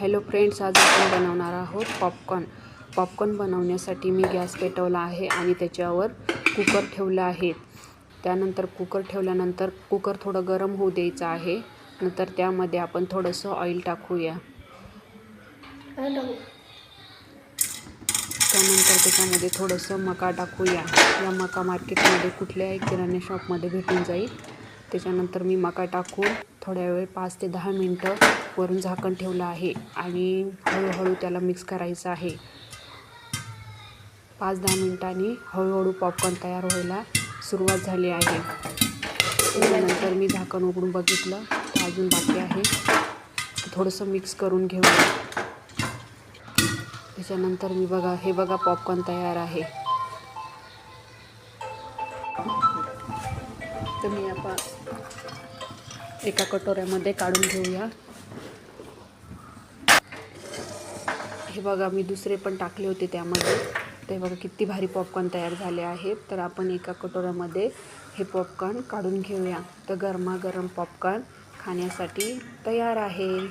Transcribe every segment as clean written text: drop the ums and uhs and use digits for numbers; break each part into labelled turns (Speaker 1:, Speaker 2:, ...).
Speaker 1: Hello friends, आज आपण बनवणार आहोत पॉपकॉर्न बनवण्यासाठी मी गॅस पेटवला आहे आणि त्याच्यावर कुकर ठेवला आहे। त्यानंतर कुकर ठेवल्यानंतर कुकर थोडं गरम होऊ द्यायचं आहे। नंतर त्यामध्ये आपण थोडंसं ऑइल टाकूया। त्यानंतर त्याच्यामध्ये थोडंसं मका टाकूया। या मका मार्केटमध्ये कुठल्याही किराणा शॉपमध्ये भेटून जाईल। त्याच्यानंतर मी मका टाकून थोड्या वेळ 5 ते 10 मिनिटं वरून झाकण ठेवलं आहे आणि हळूहळू त्याला मिक्स करायचं आहे। 5-10 मिनिटांनी हळूहळू पॉपकॉर्न तयार व्हायला सुरुवात झाली आहे। त्यानंतर मी झाकण उघडून बघितलं तर अजून बाकी आहे। थोडंसं मिक्स करून घेऊया। त्याच्यानंतर हे बघा पॉपकॉर्न तयार आहे। तर मी आता एका कटोऱ्यामध्ये काढून घेऊया। हे बघा मी दुसरे पण टाकले होते त्यामध्ये। ते बघा किती भारी पॉपकॉर्न तयार झाले आहेत। तर आपण एका कटोऱ्यामध्ये हे पॉपकॉर्न काढून घेऊया। तर गरमागरम पॉपकॉर्न खाण्यासाठी तयार आहे।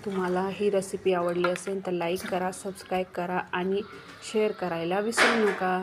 Speaker 1: तुम्हाला ही रेसिपी आवडली असेल तर लाईक करा, सबस्क्राईब करा आणि शेअर करायला विसरू नका।